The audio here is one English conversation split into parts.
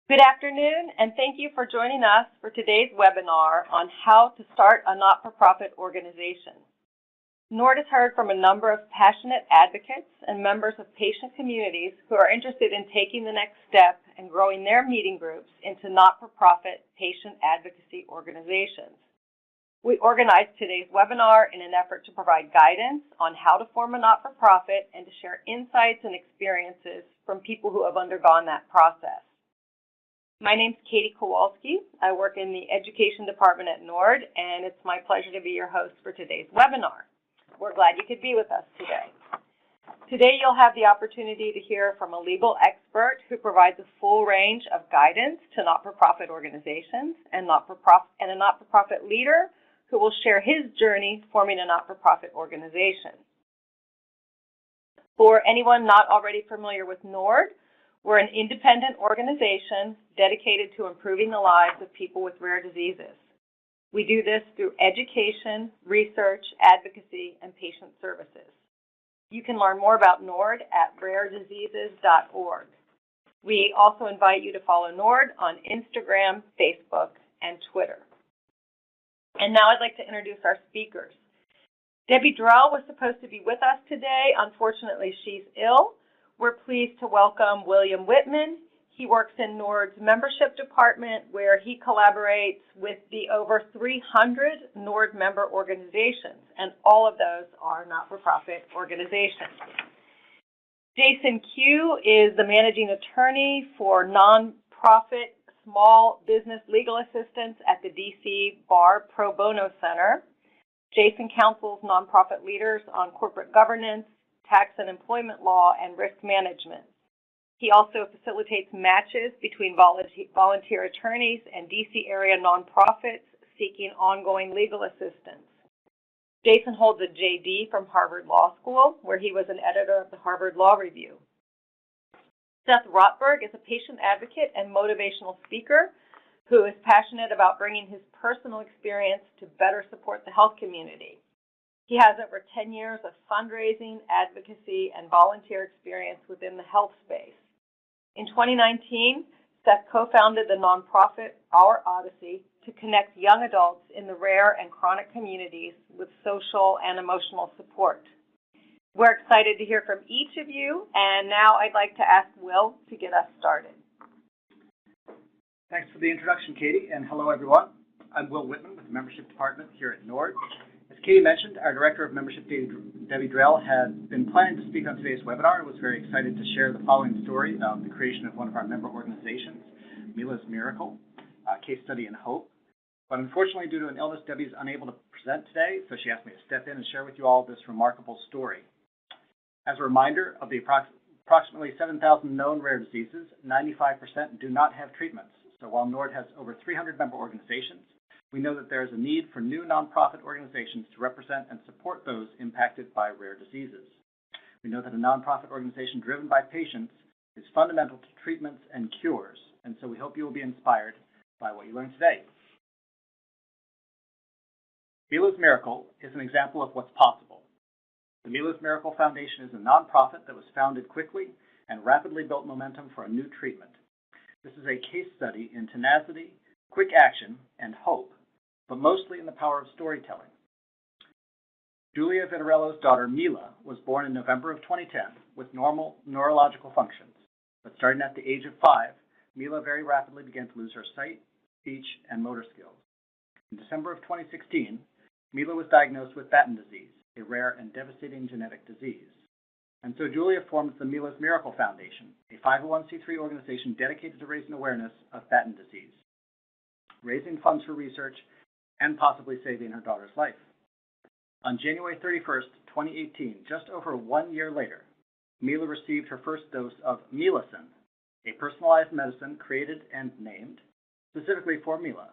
Good afternoon, and thank you for joining us for today's webinar on how to start a not-for-profit organization. NORD has heard from a number of passionate advocates and members of patient communities who are interested in taking the next step and growing their meeting groups into not-for-profit patient advocacy organizations. We organized today's webinar in an effort to provide guidance on how to form a not-for-profit and to share insights and experiences from people who have undergone that process. My name's Katie Kowalski. I work in the Education Department at NORD, and it's my pleasure to be your host for today's webinar. We're glad you could be with us today. Today you'll have the opportunity to hear from a legal expert who provides a full range of guidance to not-for-profit organizations and a not-for-profit leader who will share his journey forming a not-for-profit organization. For anyone not already familiar with NORD, we're an independent organization dedicated to improving the lives of people with rare diseases. We do this through education, research, advocacy, and patient services. You can learn more about NORD at rarediseases.org. We also invite you to follow NORD on Instagram, Facebook, and Twitter. And now I'd like to introduce our speakers. Debbie Drell was supposed to be with us today. Unfortunately, she's ill. We're pleased to welcome William Whitman. He works in NORD's membership department, where he collaborates with the over 300 NORD member organizations, and all of those are not-for-profit organizations. Jason Q is the managing attorney for nonprofit small business legal assistance at the DC Bar Pro Bono Center. Jason counsels nonprofit leaders on corporate governance, tax and employment law, and risk management. He also facilitates matches between volunteer attorneys and DC area nonprofits seeking ongoing legal assistance. Jason holds a JD from Harvard Law School, where he was an editor of the Harvard Law Review. Seth Rotberg is a patient advocate and motivational speaker who is passionate about bringing his personal experience to better support the health community. He has over 10 years of fundraising, advocacy, and volunteer experience within the health space. In 2019, Seth co-founded the nonprofit Our Odyssey to connect young adults in the rare and chronic communities with social and emotional support. We're excited to hear from each of you, and now I'd like to ask Will to get us started. Thanks for the introduction, Katie, and hello, everyone. I'm Will Whitman with the Membership Department here at NORD. As Katie mentioned, our Director of Membership, Debbie Drell, had been planning to speak on today's webinar and was very excited to share the following story of the creation of one of our member organizations, Mila's Miracle, a case study in hope. But unfortunately, due to an illness, Debbie is unable to present today, so she asked me to step in and share with you all this remarkable story. As a reminder, of the approximately 7,000 known rare diseases, 95% do not have treatments. So while NORD has over 300 member organizations, we know that there is a need for new nonprofit organizations to represent and support those impacted by rare diseases. We know that a nonprofit organization driven by patients is fundamental to treatments and cures, and so we hope you will be inspired by what you learned today. Mila's Miracle is an example of what's possible. The Mila's Miracle Foundation is a nonprofit that was founded quickly and rapidly built momentum for a new treatment. This is a case study in tenacity, quick action, and hope, but mostly in the power of storytelling. Julia Vitarello's daughter, Mila, was born in November of 2010 with normal neurological functions. But starting at the age of 5, Mila very rapidly began to lose her sight, speech, and motor skills. In December of 2016, Mila was diagnosed with Batten disease, a rare and devastating genetic disease. And so Julia formed the Mila's Miracle Foundation, a 501c3 organization dedicated to raising awareness of Batten disease, raising funds for research, and possibly saving her daughter's life. On January 31st, 2018, just over 1 year later, Mila received her first dose of Milacin, a personalized medicine created and named specifically for Mila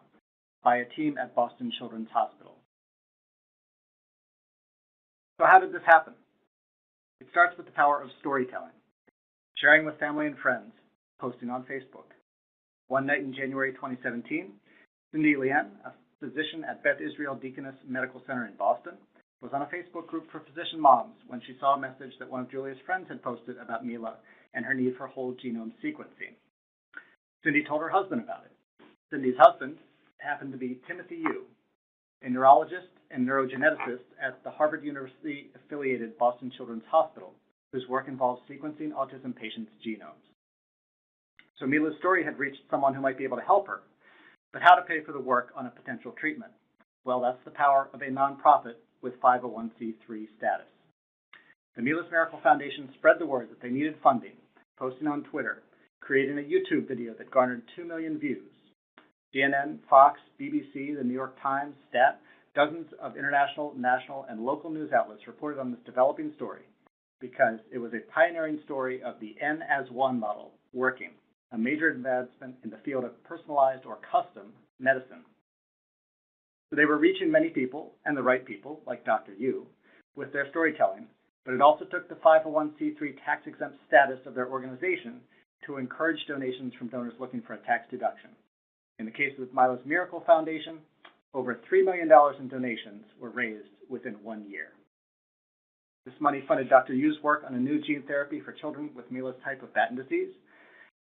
by a team at Boston Children's Hospital. So how did this happen? It starts with the power of storytelling, sharing with family and friends, posting on Facebook. One night in January 2017, Cindy Leanne, a physician at Beth Israel Deaconess Medical Center in Boston, was on a Facebook group for physician moms when she saw a message that one of Julia's friends had posted about Mila and her need for whole genome sequencing. Cindy told her husband about it. Cindy's husband happened to be Timothy Yu, a neurologist and neurogeneticist at the Harvard University-affiliated Boston Children's Hospital, whose work involves sequencing autism patients' genomes. So Mila's story had reached someone who might be able to help her. But how to pay for the work on a potential treatment? Well, that's the power of a nonprofit with 501c3 status. The Mila's Miracle Foundation spread the word that they needed funding, posting on Twitter, creating a YouTube video that garnered 2 million views. CNN, Fox, BBC, the New York Times, Stat, dozens of international, national, and local news outlets reported on this developing story because it was a pioneering story of the N as one model working, a major advancement in the field of personalized or custom medicine. So they were reaching many people, and the right people, like Dr. Yu, with their storytelling, but it also took the 501c3 tax-exempt status of their organization to encourage donations from donors looking for a tax deduction. In the case of Mila's Miracle Foundation, over $3 million in donations were raised within 1 year. This money funded Dr. Yu's work on a new gene therapy for children with Mila's type of Batten disease.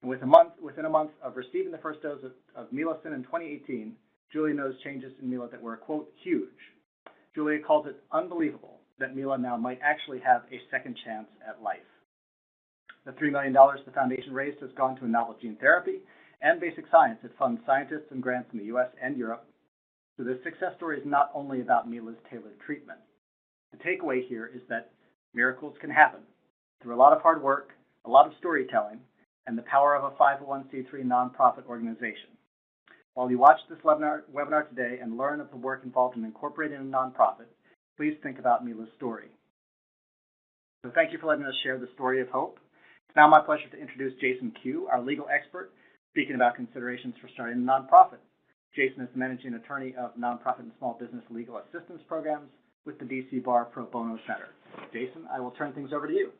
And within a month of receiving the first dose of Milacin in 2018, Julia noticed changes in Mila that were, quote, huge. Julia calls it unbelievable that Mila now might actually have a second chance at life. The $3 million the foundation raised has gone to a novel gene therapy and basic science that funds scientists and grants in the U.S. and Europe. So this success story is not only about Mila's tailored treatment. The takeaway here is that miracles can happen through a lot of hard work, a lot of storytelling, and the power of a 501c3 nonprofit organization. While you watch this webinar today and learn of the work involved in incorporating a nonprofit, please think about Mila's story. So thank you for letting us share the story of hope. It's now my pleasure to introduce Jason Q, our legal expert, speaking about considerations for starting a nonprofit. Jason is the managing attorney of Nonprofit and Small Business Legal Assistance Programs with the DC Bar Pro Bono Center. Jason, I will turn things over to you.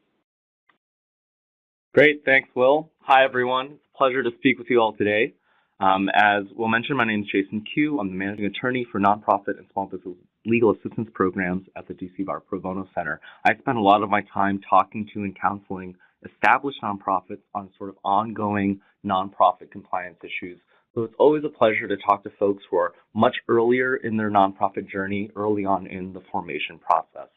Great, thanks, Will. Hi, everyone. It's a pleasure to speak with you all today. As Will mentioned, my name is Jason Q. I'm the managing attorney for Nonprofit and Small Business Legal Assistance Programs at the DC Bar Pro Bono Center. I spend a lot of my time talking to and counseling established nonprofits on sort of ongoing nonprofit compliance issues. So it's always a pleasure to talk to folks who are much earlier in their nonprofit journey, early on in the formation process.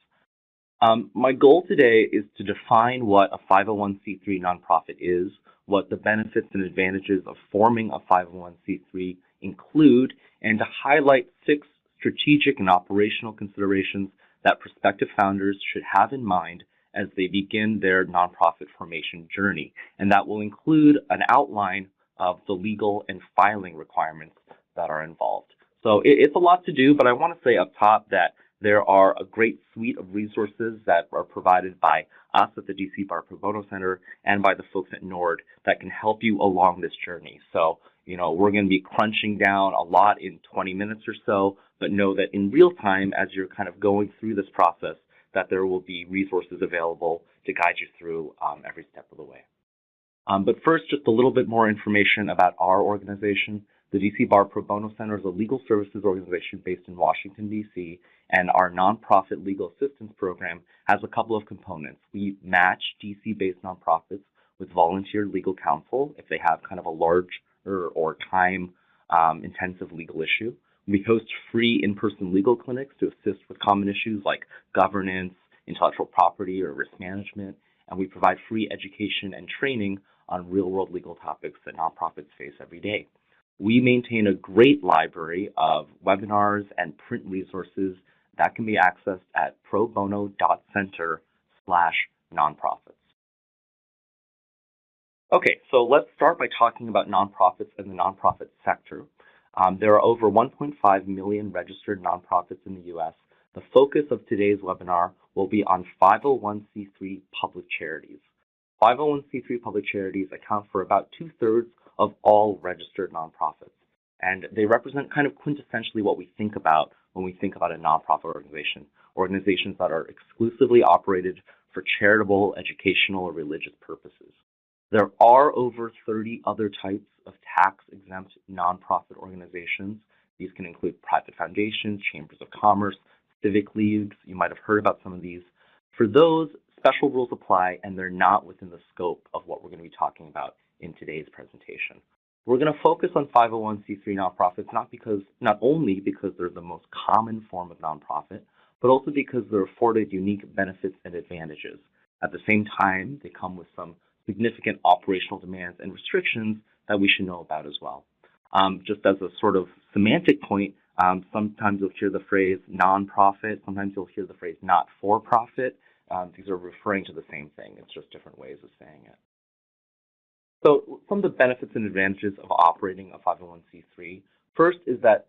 My goal today is to define what a 501c3 nonprofit is, what the benefits and advantages of forming a 501c3 include, and to highlight 6 strategic and operational considerations that prospective founders should have in mind as they begin their nonprofit formation journey. And that will include an outline of the legal and filing requirements that are involved. So it's a lot to do, but I want to say up top that there are a great suite of resources that are provided by us at the DC Bar Pro Bono Center and by the folks at NORD that can help you along this journey. So, we're going to be crunching down a lot in 20 minutes or so, but know that in real time, as you're kind of going through this process, that there will be resources available to guide you through every step of the way. But first, just a little bit more information about our organization. The DC Bar Pro Bono Center is a legal services organization based in Washington, D.C., and our nonprofit legal assistance program has a couple of components. We match DC-based nonprofits with volunteer legal counsel if they have kind of a large or time-intensive legal issue. We host free in-person legal clinics to assist with common issues like governance, intellectual property, or risk management, and we provide free education and training on real-world legal topics that nonprofits face every day. We maintain a great library of webinars and print resources that can be accessed at probono.center/nonprofits. Okay, so let's start by talking about nonprofits and the nonprofit sector. There are over 1.5 million registered nonprofits in the U.S. The focus of today's webinar will be on 501c3 public charities. 501c3 public charities account for about 2/3 of all registered nonprofits, and they represent kind of quintessentially what we think about when we think about a nonprofit organization, organizations that are exclusively operated for charitable, educational, or religious purposes. There are over 30 other types of tax-exempt nonprofit organizations. These can include private foundations, chambers of commerce, civic leagues. You might have heard about some of these. For those, special rules apply, and they're not within the scope of what we're going to be talking about in today's presentation. We're going to focus on 501c3 nonprofits not only because they're the most common form of nonprofit, but also because they're afforded unique benefits and advantages. At the same time, they come with some significant operational demands and restrictions that we should know about as well. Just as a sort of semantic point, sometimes you'll hear the phrase nonprofit, sometimes you'll hear the phrase not-for-profit. These are referring to the same thing. It's just different ways of saying it. So some of the benefits and advantages of operating a 501c3, first is that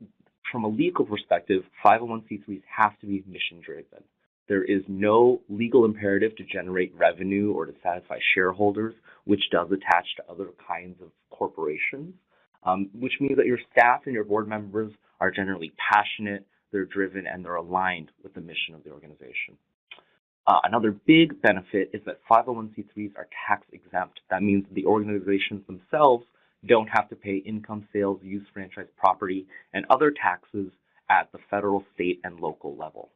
from a legal perspective, 501c3s have to be mission-driven. There is no legal imperative to generate revenue or to satisfy shareholders, which does attach to other kinds of corporations, which means that your staff and your board members are generally passionate, they're driven, and they're aligned with the mission of the organization. Another big benefit is that 501c3s are tax-exempt. That means the organizations themselves don't have to pay income, sales, use, franchise, property, and other taxes at the federal, state, and local level.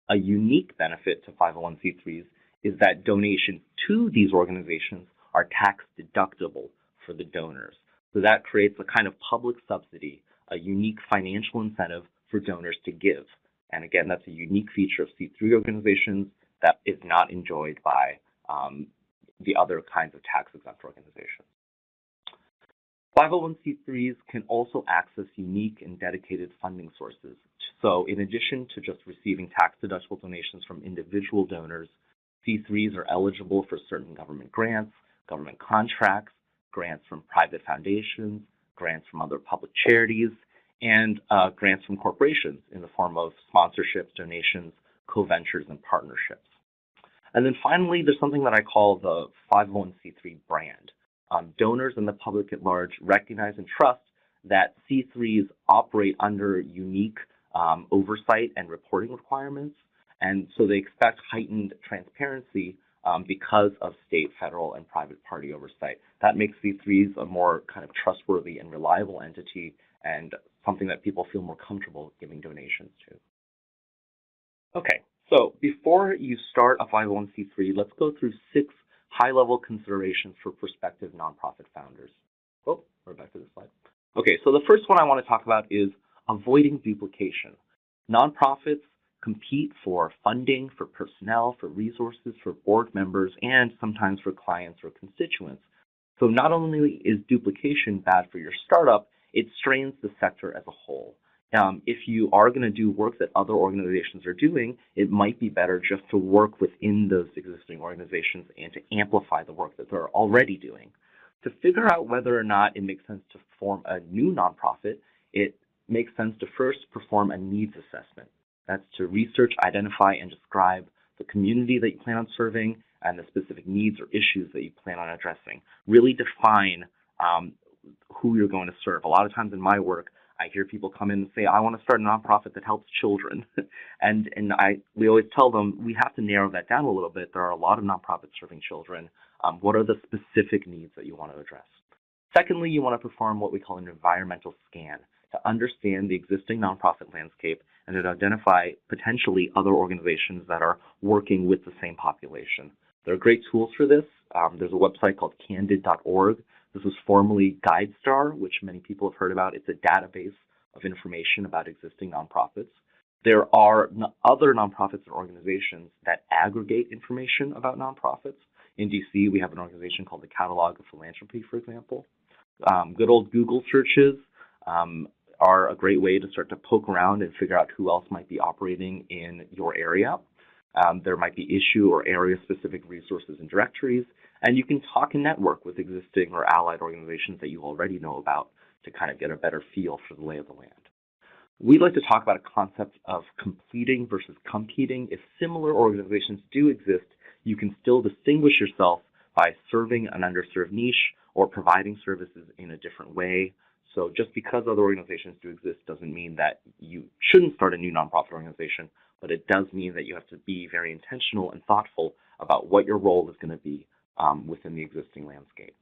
A unique benefit to 501c3s is that donations to these organizations are tax deductible for the donors. So that creates a kind of public subsidy, a unique financial incentive for donors to give. And again, that's a unique feature of C3 organizations that is not enjoyed by the other kinds of tax-exempt organizations. 501c3s can also access unique and dedicated funding sources. So in addition to just receiving tax-deductible donations from individual donors, C3s are eligible for certain government grants, government contracts, grants from private foundations, grants from other public charities, and grants from corporations in the form of sponsorships, donations, co-ventures, and partnerships. And then finally, there's something that I call the 501c3 brand. Donors and the public at large recognize and trust that C3s operate under unique oversight and reporting requirements, and so they expect heightened transparency because of state, federal, and private party oversight. That makes C3s a more kind of trustworthy and reliable entity and something that people feel more comfortable giving donations to. Okay, so before you start a 501c3, let's go through 6 high-level considerations for prospective nonprofit founders. Oh, we're back to this slide. Okay, so the first one I want to talk about is avoiding duplication. Nonprofits compete for funding, for personnel, for resources, for board members, and sometimes for clients or constituents. So not only is duplication bad for your startup, it strains the sector as a whole. If you are going to do work that other organizations are doing, it might be better just to work within those existing organizations and to amplify the work that they're already doing. To figure out whether or not it makes sense to form a new nonprofit, it makes sense to first perform a needs assessment. That's to research, identify, and describe the community that you plan on serving and the specific needs or issues that you plan on addressing. Really define who you're going to serve. A lot of times in my work, I hear people come in and say, I want to start a nonprofit that helps children. and we always tell them, we have to narrow that down a little bit. There are a lot of nonprofits serving children. What are the specific needs that you want to address? Secondly, you want to perform what we call an environmental scan to understand the existing nonprofit landscape and to identify potentially other organizations that are working with the same population. There are great tools for this. There's a website called candid.org. This was formerly GuideStar, which many people have heard about. It's a database of information about existing nonprofits. There are other nonprofits and organizations that aggregate information about nonprofits. In DC, we have an organization called the Catalog of Philanthropy, for example. Good old Google searches are a great way to start to poke around and figure out who else might be operating in your area. There might be issue or area-specific resources and directories, and you can talk and network with existing or allied organizations that you already know about to kind of get a better feel for the lay of the land. We'd like to talk about a concept of completing versus competing. If similar organizations do exist, you can still distinguish yourself by serving an underserved niche or providing services in a different way. So just because other organizations do exist doesn't mean that you shouldn't start a new nonprofit organization, but it does mean that you have to be very intentional and thoughtful about what your role is going to be within the existing landscape.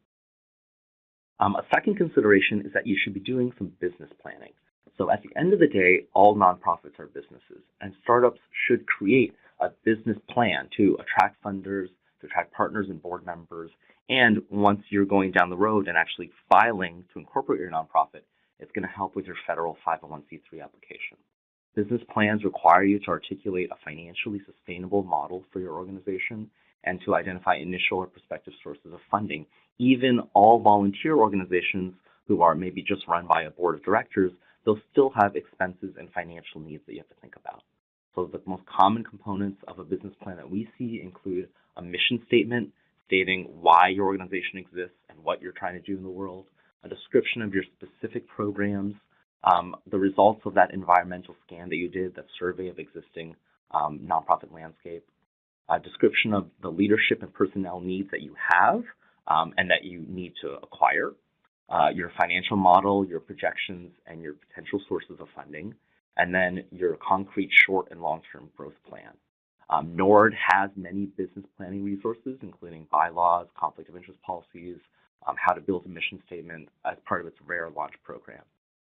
A second consideration is that you should be doing some business planning. So at the end of the day, all nonprofits are businesses, and startups should create a business plan to attract funders, to attract partners and board members, And once you're going down the road and actually filing to incorporate your nonprofit, it's going to help with your federal 501c3 application. Business plans require you to articulate a financially sustainable model for your organization and to identify initial or prospective sources of funding. Even all volunteer organizations who are maybe just run by a board of directors, they'll still have expenses and financial needs that you have to think about. So the most common components of a business plan that we see include a mission statement stating why your organization exists and what you're trying to do in the world, a description of your specific programs, the results of that environmental scan that you did, that survey of existing nonprofit landscape, a description of the leadership and personnel needs that you have and that you need to acquire, your financial model, your projections, and your potential sources of funding, and then your concrete short and long-term growth plan. NORD has many business planning resources, including bylaws, conflict of interest policies, how to build a mission statement as part of its Rare Launch program.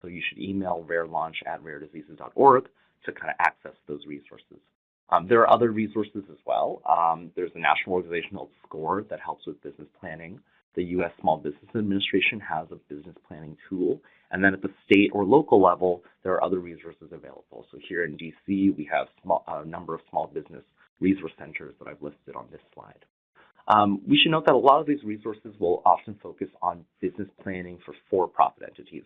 So you should email rarelaunch@rarediseases.org to kind of access those resources. There are other resources as well. There's a national organization called SCORE that helps with business planning. The U.S. Small Business Administration has a business planning tool. And then at the state or local level, there are other resources available. So here in D.C., we have a number of small business resource centers that I've listed on this slide. We should note that a lot of these resources will often focus on business planning for for-profit entities.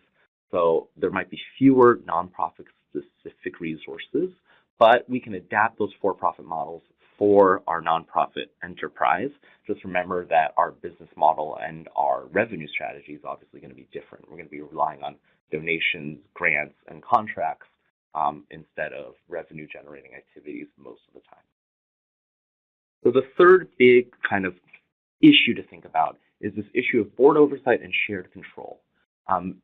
So there might be fewer nonprofit-specific resources, but we can adapt those for-profit models for our nonprofit enterprise. Just remember that our business model and our revenue strategy is obviously going to be different. We're going to be relying on donations, grants, and contracts instead of revenue-generating activities most of the time. So the third big kind of issue to think about is this issue of board oversight and shared control.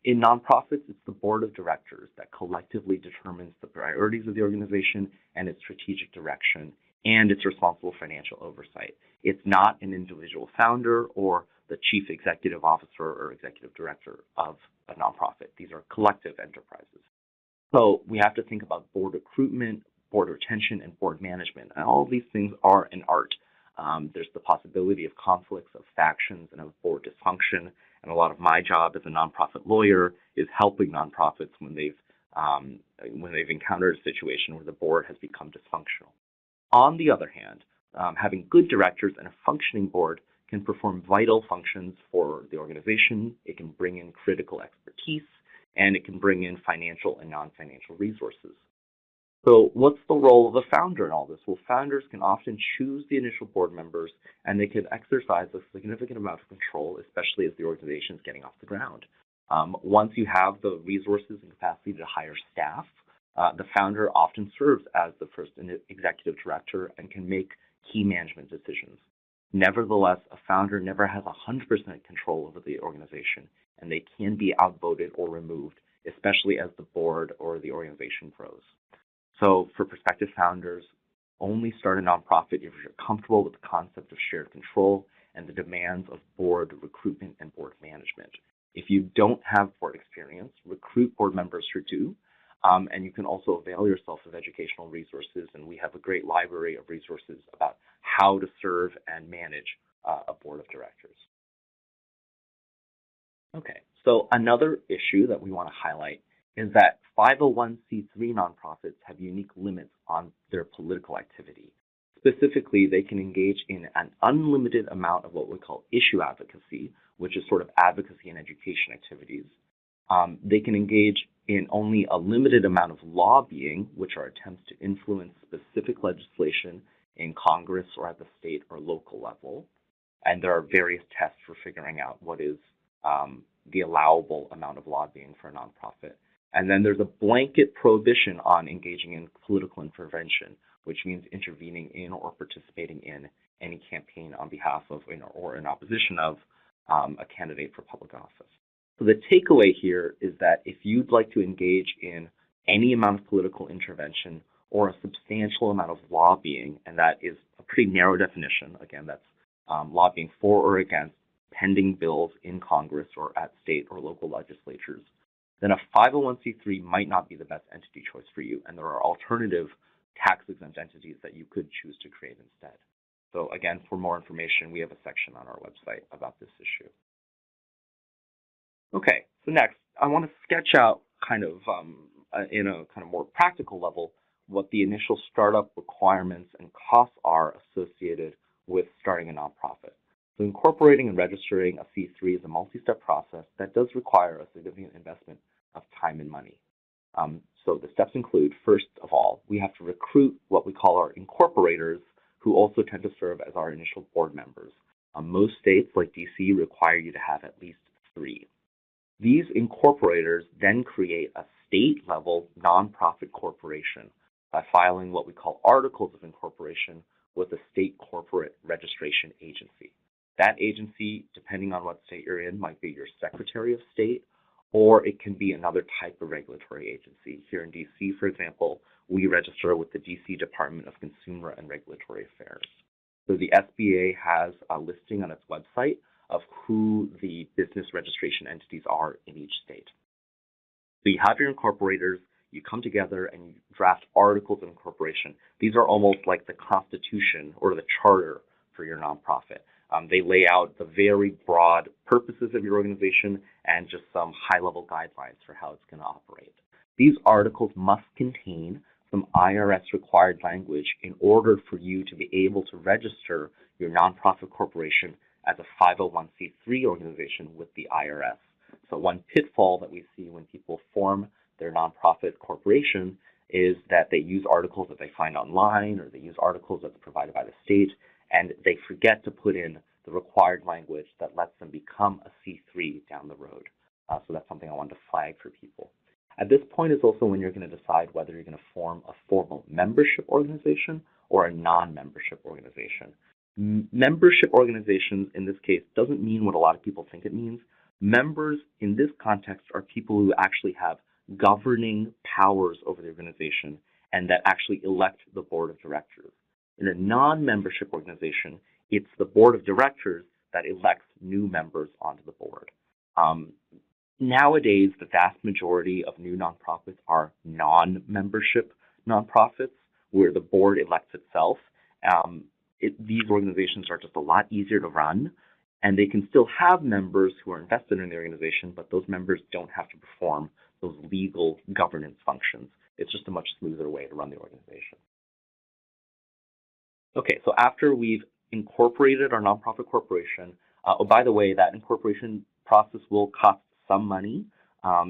In nonprofits, it's the board of directors that collectively determines the priorities of the organization and its strategic direction, and it's responsible for financial oversight. It's not an individual founder or the chief executive officer or executive director of a nonprofit. These are collective enterprises. So we have to think about board recruitment, board retention, and board management. And all of these things are an art. There's the possibility of conflicts, of factions, and of board dysfunction. And a lot of my job as a nonprofit lawyer is helping nonprofits when they've encountered a situation where the board has become dysfunctional. On the other hand, having good directors and a functioning board can perform vital functions for the organization. It can bring in critical expertise, and it can bring in financial and non-financial resources. So what's the role of the founder in all this? Well, founders can often choose the initial board members, and they can exercise a significant amount of control, especially as the organization is getting off the ground. Once you have the resources and capacity to hire staff, the founder often serves as the first executive director and can make key management decisions. Nevertheless, a founder never has 100% control over the organization, and they can be outvoted or removed, especially as the board or the organization grows. So for prospective founders, only start a nonprofit if you're comfortable with the concept of shared control and the demands of board recruitment and board management. If you don't have board experience, recruit board members who do, and you can also avail yourself of educational resources, and we have a great library of resources about how to serve and manage a board of directors. Okay, so another issue that we want to highlight is that 501c3 nonprofits have unique limits on their political activity. Specifically, they can engage in an unlimited amount of what we call issue advocacy, which is sort of advocacy and education activities. They can engage in only a limited amount of lobbying, which are attempts to influence specific legislation in Congress or at the state or local level. And there are various tests for figuring out what is the allowable amount of lobbying for a nonprofit. And then there's a blanket prohibition on engaging in political intervention, which means intervening in or participating in any campaign on behalf of or in opposition of a candidate for public office. So the takeaway here is that if you'd like to engage in any amount of political intervention or a substantial amount of lobbying, and that is a pretty narrow definition, again, that's lobbying for or against pending bills in Congress or at state or local legislatures, then a 501c3 might not be the best entity choice for you, and there are alternative tax-exempt entities that you could choose to create instead. So again, for more information, we have a section on our website about this issue. Okay, so next, I want to sketch out kind of in a kind of more practical level what the initial startup requirements and costs are associated with starting a nonprofit. So incorporating and registering a C3 is a multi-step process that does require a significant investment of time and money. So the steps include, first of all, we have to recruit what we call our incorporators, who also tend to serve as our initial board members. Most states, like DC, require you to have at least 3. These incorporators then create a state-level nonprofit corporation by filing what we call articles of incorporation with a state corporate registration agency. That agency, depending on what state you're in, might be your Secretary of State, or it can be another type of regulatory agency. Here in DC, for example, we register with the DC Department of Consumer and Regulatory Affairs. So the SBA has a listing on its website of who the business registration entities are in each state. So you have your incorporators, you come together and you draft articles of incorporation. These are almost like the constitution or the charter for your nonprofit. They lay out the very broad purposes of your organization and just some high-level guidelines for how it's going to operate. These articles must contain some IRS-required language in order for you to be able to register your nonprofit corporation as a 501c3 organization with the IRS. So one pitfall that we see when people form their nonprofit corporation is that they use articles that they find online, or they use articles that's provided by the state, and they forget to put in the required language that lets them become a C3 down the road. So that's something I wanted to flag for people. At this point is also when you're going to decide whether you're going to form a formal membership organization or a non-membership organization. Membership organizations, in this case, doesn't mean what a lot of people think it means. Members in this context are people who actually have governing powers over the organization and that actually elect the board of directors. In a non-membership organization, it's the board of directors that elects new members onto the board. Nowadays, the vast majority of new nonprofits are non-membership nonprofits where the board elects itself. These organizations are just a lot easier to run, and they can still have members who are invested in the organization, but those members don't have to perform those legal governance functions. It's just a much smoother way to run the organization. Okay, so after we've incorporated our nonprofit corporation, oh, by the way, that incorporation process will cost some money.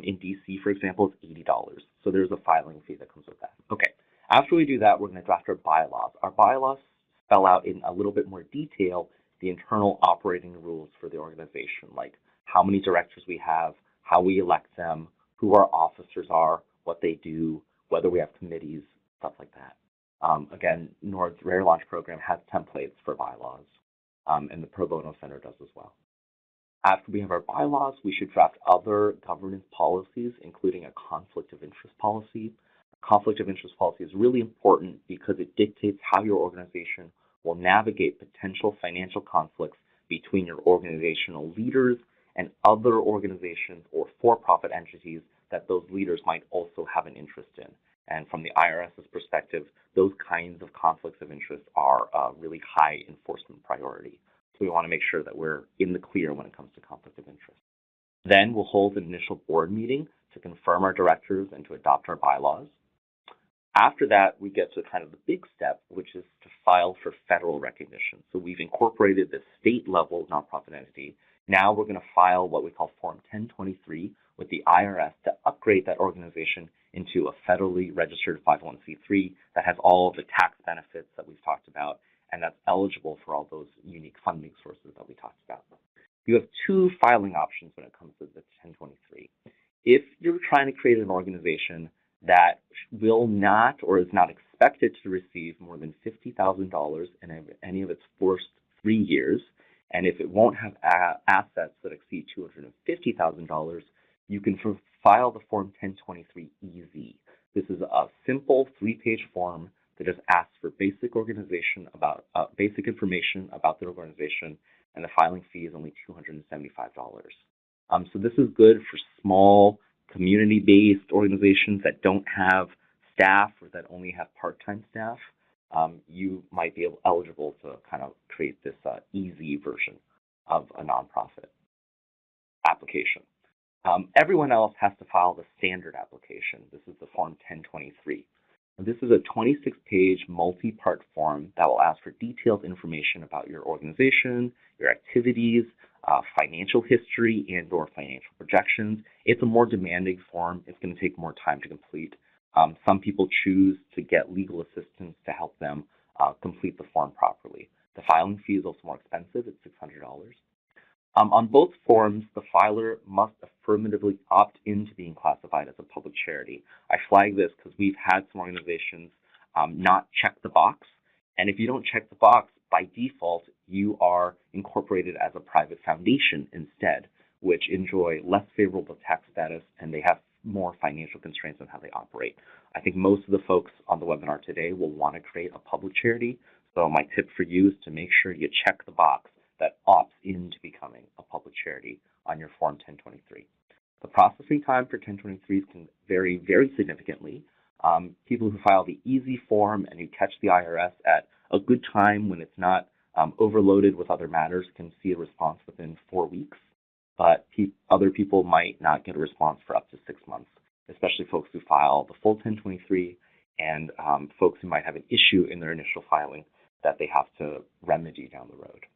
In DC, for example, it's $80. So there's a filing fee that comes with that. Okay, after we do that, we're going to draft our bylaws. Our bylaws spell out in a little bit more detail the internal operating rules for the organization, like how many directors we have, how we elect them, who our officers are, what they do, whether we have committees, stuff like that. Again, NORD's Rare Launch program has templates for bylaws, and the Pro Bono Center does as well. After we have our bylaws, we should draft other governance policies, including a conflict of interest policy. A conflict of interest policy is really important because it dictates how your organization will navigate potential financial conflicts between your organizational leaders and other organizations or for-profit entities that those leaders might also have an interest in. And from the IRS's perspective, those kinds of conflicts of interest are a really high enforcement priority. So we want to make sure that we're in the clear when it comes to conflict of interest. Then we'll hold an initial board meeting to confirm our directors and to adopt our bylaws. After that, we get to kind of the big step, which is to file for federal recognition. So we've incorporated this state-level nonprofit entity. Now we're going to file what we call Form 1023 with the IRS to upgrade that organization into a federally registered 501c3 that has all of the tax benefits that we've talked about, and that's eligible for all those unique funding sources that we talked about. You have 2 filing options when it comes to the 1023. If you're trying to create an organization that will not or is not expected to receive more than $50,000 in any of its first 3 years, and if it won't have assets that exceed $250,000, you can file the Form 1023-EZ. This is a simple 3-page form that just asks for basic information about the organization, and the filing fee is only $275. So this is good for small, community-based organizations that don't have staff or that only have part-time staff. you might be eligible to kind of create this easy version of a nonprofit application. Everyone else has to file the standard application. This is the Form 1023. And this is a 26-page multi-part form that will ask for detailed information about your organization, your activities, financial history, and/or financial projections. It's a more demanding form. It's going to take more time to complete. Some people choose to get legal assistance to help them complete the form properly. The filing fee is also more expensive. It's $600. On both forms, the filer must affirmatively opt into being classified as a public charity. I flag this because we've had some organizations not check the box, and if you don't check the box, by default, you are incorporated as a private foundation instead, which enjoy less favorable tax status, and they have more financial constraints on how they operate. I think most of the folks on the webinar today will want to create a public charity, so my tip for you is to make sure you check the box that opts into becoming a public charity on your Form 1023. The processing time for 1023s can vary very significantly. People who file the easy form and who catch the IRS at a good time when it's not overloaded with other matters can see a response within 4 weeks, but other people might not get a response for up to 6 months, especially folks who file the full 1023 and folks who might have an issue in their initial filing that they have to remedy down the road.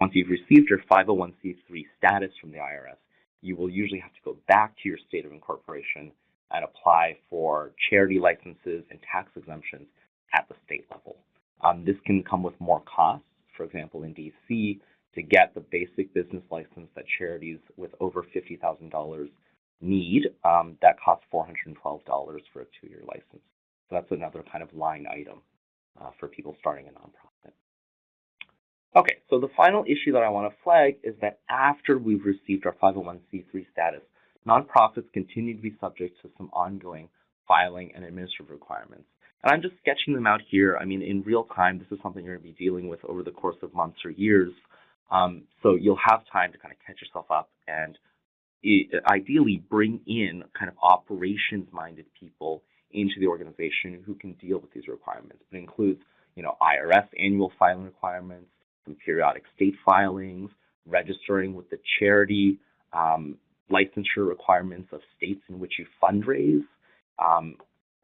Once you've received your 501c3 status from the IRS, you will usually have to go back to your state of incorporation and apply for charity licenses and tax exemptions at the state level. This can come with more costs. For example, in DC, to get the basic business license that charities with over $50,000 need, that costs $412 for a 2-year license. So that's another kind of line item for people starting a nonprofit. Okay, so the final issue that I want to flag is that after we've received our 501c3 status, nonprofits continue to be subject to some ongoing filing and administrative requirements. And I'm just sketching them out here. I mean, in real time, this is something you're going to be dealing with over the course of months or years. So you'll have time to kind of catch yourself up and ideally bring in kind of operations-minded people into the organization who can deal with these requirements. It includes, IRS annual filing requirements, some periodic state filings, registering with the charity, licensure requirements of states in which you fundraise.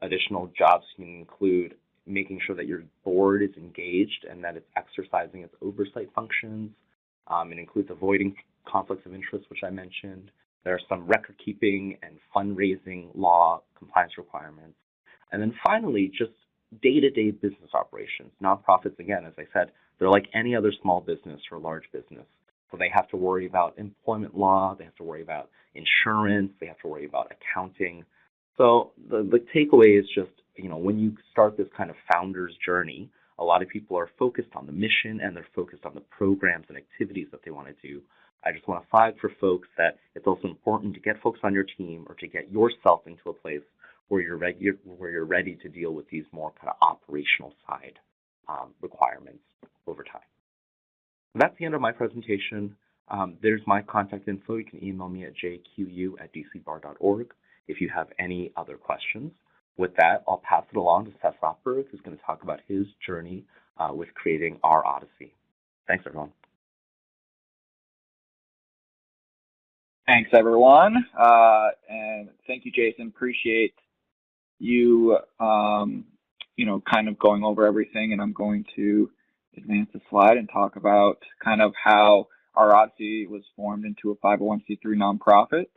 Additional jobs can include making sure that your board is engaged and that it's exercising its oversight functions. It includes avoiding conflicts of interest, which I mentioned. There are some record keeping and fundraising law compliance requirements. And then finally, just day-to-day business operations. Nonprofits, again, as I said, they're like any other small business or large business. So they have to worry about employment law, they have to worry about insurance, they have to worry about accounting. So the takeaway is just, when you start this kind of founder's journey, a lot of people are focused on the mission and they're focused on the programs and activities that they want to do. I just want to flag for folks that it's also important to get folks on your team or to get yourself into a place where you're ready to deal with these more kind of operational side requirements over time. So that's the end of my presentation. There's my contact info. You can email me at jqu@dcbar.org if you have any other questions. With that, I'll pass it along to Seth Rothberg, who's going to talk about his journey with creating our Odyssey. Thanks, everyone. Thanks, everyone. And thank you, Jason. Appreciate you, kind of going over everything. And I'm going to advance the slide and talk about kind of how our Odyssey was formed into a 501c3 nonprofit.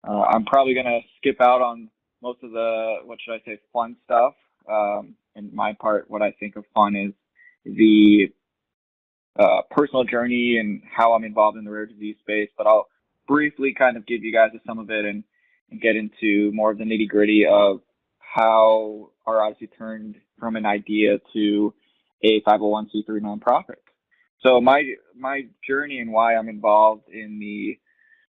I'm probably going to skip out on most of the, fun stuff. And my part, what I think of fun is the personal journey and how I'm involved in the rare disease space. But I'll briefly kind of give you guys some of it and get into more of the nitty-gritty of how our Odyssey turned from an idea to a 501c3 nonprofit. So my journey and why I'm involved in the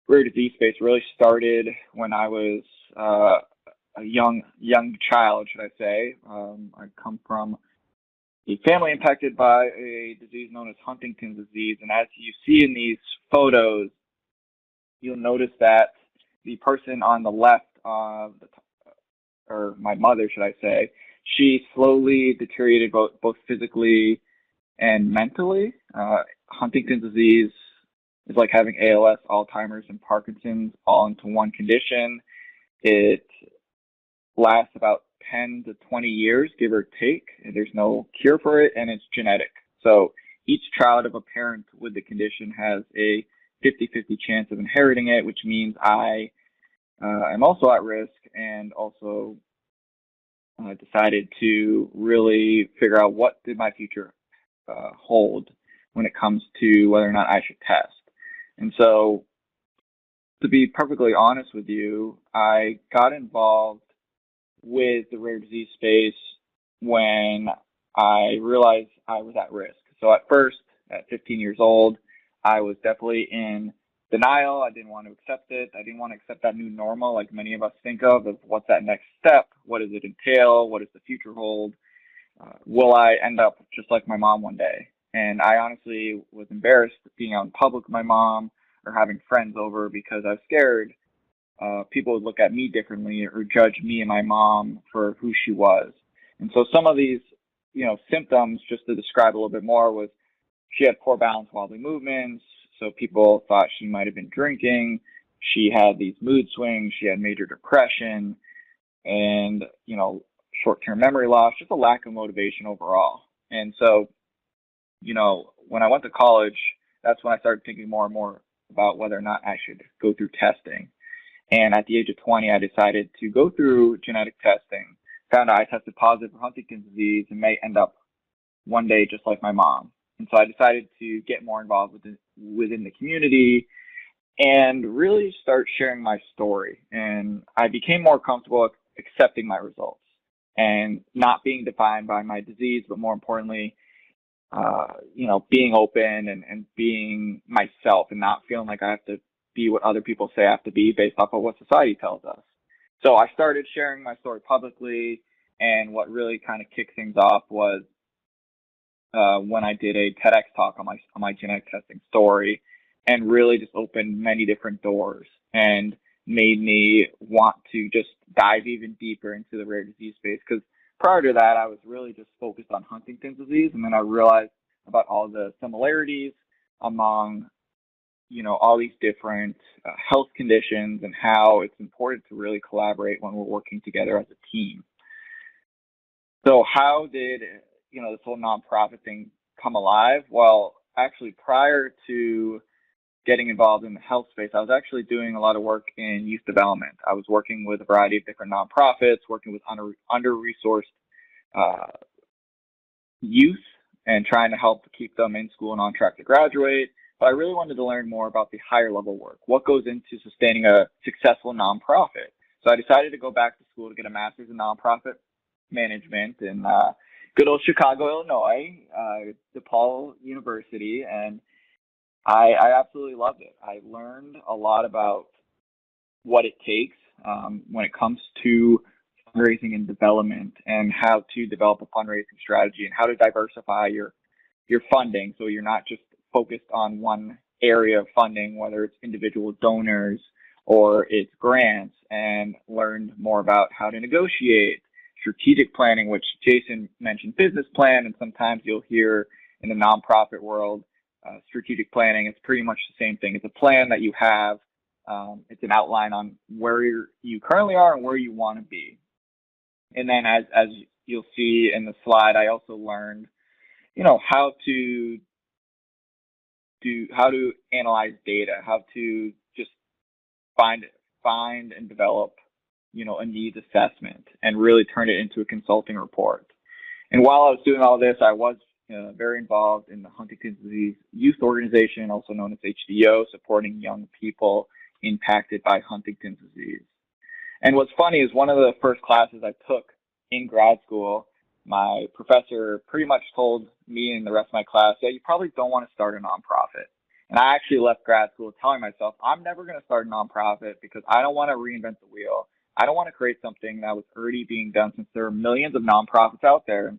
rare disease space really started when I was a young child, should I say. I come from a family impacted by a disease known as Huntington's disease, and as you see in these photos, you'll notice that the person on the left, or my mother, should I say, she slowly deteriorated both physically and mentally. Huntington's disease is like having ALS, Alzheimer's, and Parkinson's all into one condition. It lasts about 10 to 20 years, give or take. And there's no cure for it, and it's genetic. So each child of a parent with the condition has a 50-50 chance of inheriting it, which means I am also at risk, and also decided to really figure out what did my future hold when it comes to whether or not I should test. And so, to be perfectly honest with you, I got involved with the rare disease space when I realized I was at risk. So at first, at 15 years old, I was definitely in denial. I didn't want to accept it. I didn't want to accept that new normal like many of us think of what's that next step? What does it entail? What does the future hold? Will I end up just like my mom one day? And I honestly was embarrassed being out in public with my mom or having friends over because I was scared people would look at me differently or judge me and my mom for who she was. And so some of these, symptoms, just to describe a little bit more, was she had poor balance, wobbly movements. So people thought she might have been drinking. She had these mood swings. She had major depression and, short-term memory loss, just a lack of motivation overall. And so, when I went to college, that's when I started thinking more and more about whether or not I should go through testing. And at the age of 20, I decided to go through genetic testing, found out I tested positive for Huntington's disease and may end up one day just like my mom. And so I decided to get more involved within the community and really start sharing my story. And I became more comfortable accepting my results and not being defined by my disease, but more importantly, being open and being myself and not feeling like I have to be what other people say I have to be based off of what society tells us. So I started sharing my story publicly, and what really kind of kicked things off was when I did a TEDx talk on my genetic testing story, and really just opened many different doors and made me want to just dive even deeper into the rare disease space. Because prior to that, I was really just focused on Huntington's disease, and then I realized about all the similarities among all these different health conditions and how it's important to really collaborate when we're working together as a team. So how did, this whole nonprofit thing come alive? Well, actually, prior to getting involved in the health space, I was actually doing a lot of work in youth development. I was working with a variety of different nonprofits, working with under-resourced youth and trying to help keep them in school and on track to graduate. But I really wanted to learn more about the higher level work. What goes into sustaining a successful nonprofit? So I decided to go back to school to get a master's in nonprofit management in good old Chicago, Illinois, DePaul University. And I absolutely loved it. I learned a lot about what it takes when it comes to fundraising and development, and how to develop a fundraising strategy and how to diversify your funding so you're not just focused on one area of funding, whether it's individual donors or it's grants, and learned more about how to negotiate, strategic planning, which Jason mentioned business plan, and sometimes you'll hear in the nonprofit world, strategic planning. It's pretty much the same thing. It's a plan that you have. It's an outline on where you currently are and where you want to be. And then as you'll see in the slide, I also learned, how to analyze data, how to just find and develop, a needs assessment and really turn it into a consulting report. And while I was doing all this, I was very involved in the Huntington's Disease Youth Organization, also known as HDO, supporting young people impacted by Huntington's disease. And what's funny is one of the first classes I took in grad school, my professor pretty much told me and the rest of my class, yeah, you probably don't want to start a nonprofit. And I actually left grad school telling myself, I'm never going to start a nonprofit because I don't want to reinvent the wheel. I don't want to create something that was already being done, since there are millions of nonprofits out there.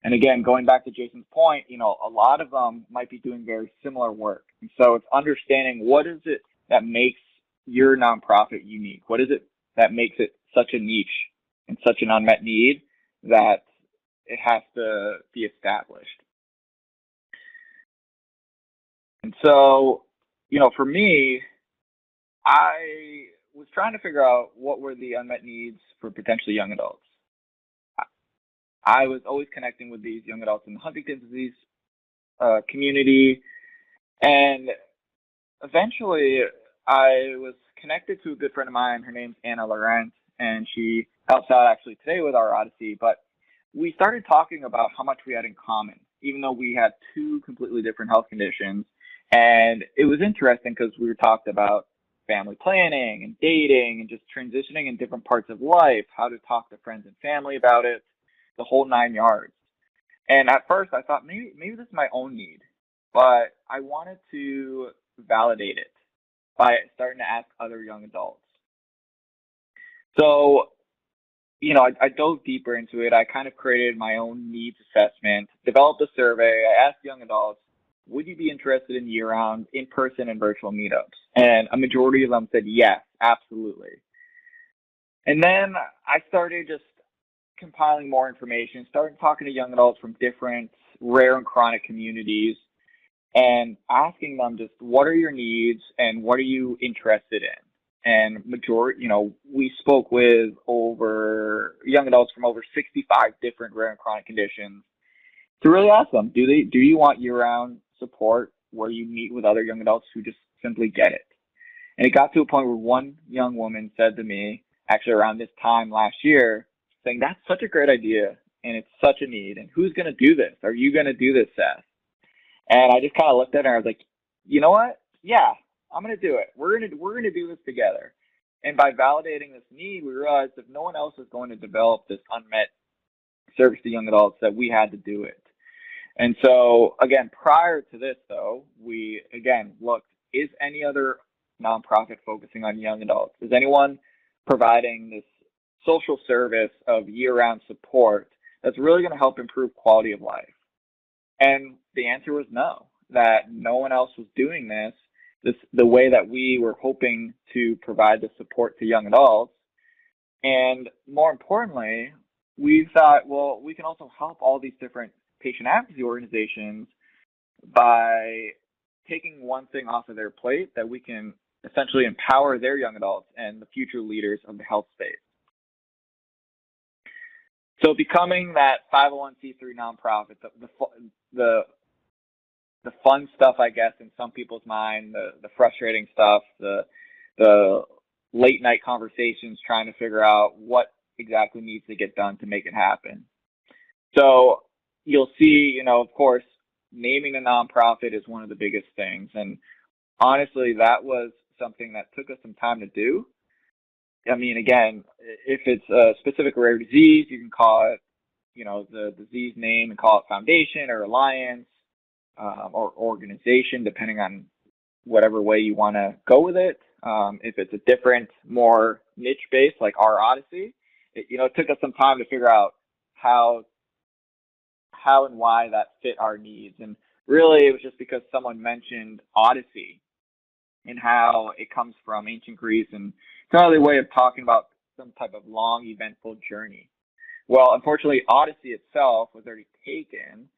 And again, going back to Jason's point, a lot of them might be doing very similar work. And so it's understanding what is it that makes your nonprofit unique? What is it that makes it such a niche and such an unmet need that it has to be established. And so, for me, I was trying to figure out what were the unmet needs for potentially young adults. I was always connecting with these young adults in the Huntington's disease community, and eventually I was connected to a good friend of mine. Her name's Anna Laurent, and she helps out actually today with our Odyssey. But we started talking about how much we had in common, even though we had two completely different health conditions. And it was interesting because we were talked about family planning and dating and just transitioning in different parts of life, how to talk to friends and family about it, the whole 9 yards. And at first I thought maybe this is my own need, but I wanted to validate it by starting to ask other young adults. So, I dove deeper into it. I kind of created my own needs assessment, developed a survey. I asked young adults, would you be interested in year-round in-person and virtual meetups? And a majority of them said yes, absolutely. And then I started just compiling more information, started talking to young adults from different rare and chronic communities and asking them just what are your needs and what are you interested in? And we spoke with over young adults from over 65 different rare and chronic conditions to really ask them, do you want year-round support where you meet with other young adults who just simply get it? And it got to a point where one young woman said to me, actually around this time last year, saying, that's such a great idea and it's such a need. And who's going to do this? Are you going to do this, Seth? And I just kind of looked at her and I was like, you know what? Yeah, I'm going to do it. We're going to do this together. And by validating this need, we realized if no one else is going to develop this unmet service to young adults, that we had to do it. And so, again, prior to this, though, we, again, looked, is any other nonprofit focusing on young adults? Is anyone providing this social service of year-round support that's really going to help improve quality of life? And the answer was no, that no one else was doing this the way that we were hoping to provide the support to young adults. And more importantly, we thought, well, we can also help all these different patient advocacy organizations by taking one thing off of their plate, that we can essentially empower their young adults and the future leaders of the health space. So becoming that 501c3 nonprofit, the fun stuff, I guess, in some people's mind, the frustrating stuff, the late night conversations trying to figure out what exactly needs to get done to make it happen. So you'll see, of course, naming a nonprofit is one of the biggest things. And honestly, that was something that took us some time to do. I mean, again, if it's a specific rare disease, you can call it, the disease name and call it foundation or alliance or organization, depending on whatever way you want to go with it. If it's a different, more niche base like our Odyssey, it took us some time to figure out how and why that fit our needs. And really, it was just because someone mentioned Odyssey and how it comes from ancient Greece, and it's another way of talking about some type of long, eventful journey. Well, unfortunately, Odyssey itself was already taken,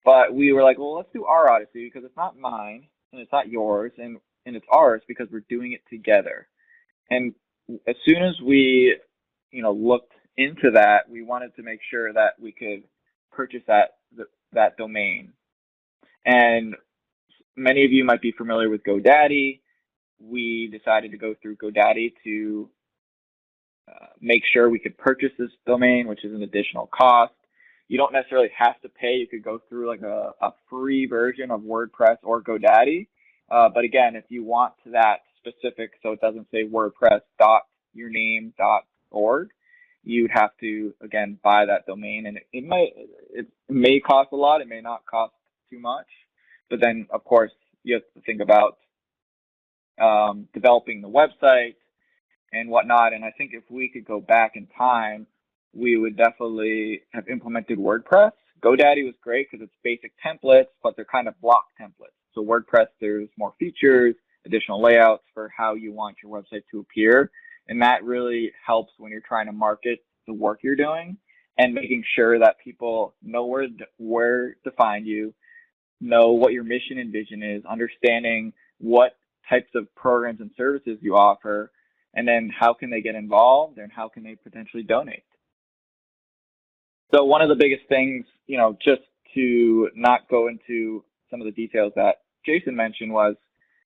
but we were like, well, let's do our Odyssey because it's not mine and it's not yours, and it's ours because we're doing it together. And as soon as we, looked into that, we wanted to make sure that we could purchase that domain. And many of you might be familiar with GoDaddy. We decided to go through GoDaddy to make sure we could purchase this domain, which is an additional cost. You don't necessarily have to pay. You could go through like a free version of WordPress or GoDaddy. But again, if you want that specific, so it doesn't say WordPress.yourname.org, you'd have to, again, buy that domain. And it may cost a lot. It may not cost too much. But then, of course, you have to think about developing the website and whatnot. And I think if we could go back in time, we would definitely have implemented WordPress. GoDaddy was great because it's basic templates, but they're kind of block templates. So WordPress, there's more features, additional layouts for how you want your website to appear. And that really helps when you're trying to market the work you're doing. and making sure that people know where to find you, know what your mission and vision is, understanding what types of programs and services you offer, and then how can they get involved and how can they potentially donate. So one of the biggest things, just to not go into some of the details that Jason mentioned was,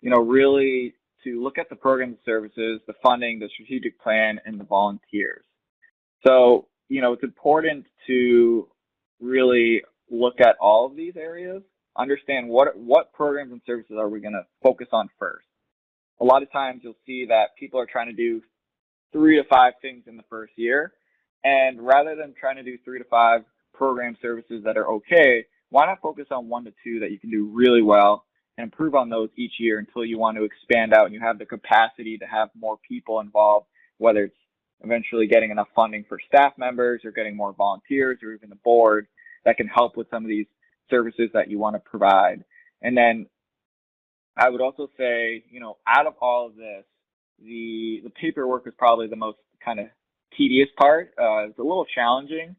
really to look at the programs and services, the funding, the strategic plan, and the volunteers. So, it's important to really look at all of these areas, understand what programs and services are we going to focus on first. A lot of times you'll see that people are trying to do 3 to 5 things in the first year. And rather than trying to do 3 to 5 program services that are okay, why not focus on 1 to 2 that you can do really well and improve on those each year until you want to expand out and you have the capacity to have more people involved, whether it's eventually getting enough funding for staff members or getting more volunteers or even the board that can help with some of these services that you want to provide. And then I would also say, out of all of this, the paperwork is probably the most kind of tedious part. It's a little challenging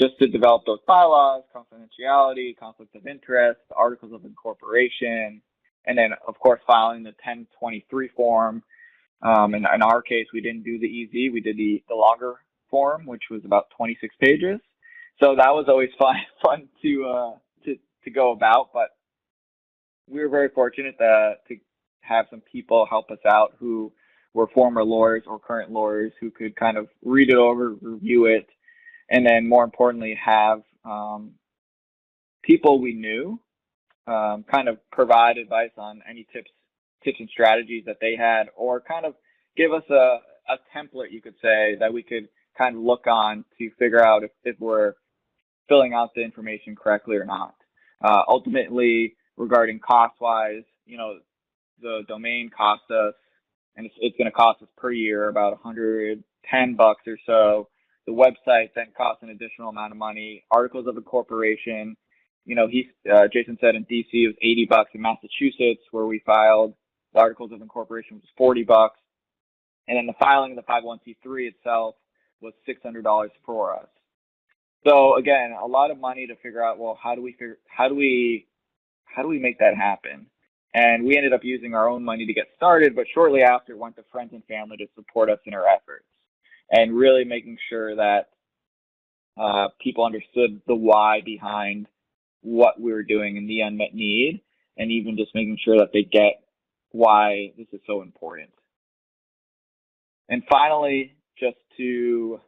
just to develop those bylaws, confidentiality, conflict of interest, articles of incorporation, and then, of course, filing the 1023 form. In our case, we didn't do the EZ, we did the longer form, which was about 26 pages. So that was always fun to go about, but we were very fortunate to have some people help us out who were former lawyers or current lawyers who could kind of read it over, review it, and then more importantly have people we knew kind of provide advice on any tips and strategies that they had, or kind of give us a template, you could say, that we could kind of look on to figure out if we're filling out the information correctly or not. Ultimately, regarding cost-wise, the domain cost us, and it's going to cost us per year about $110 or so. The website then costs an additional amount of money. Articles of incorporation, Jason said in DC it was $80. In Massachusetts, where we filed the articles of incorporation, was $40, and then the filing of the 501c3 itself was $600 for us. So again, a lot of money to figure out. Well, how do we make that happen? And we ended up using our own money to get started, but shortly after went to friends and family to support us in our efforts, and really making sure that people understood the why behind what we were doing and the unmet need, and even just making sure that they get why this is so important. And finally, just to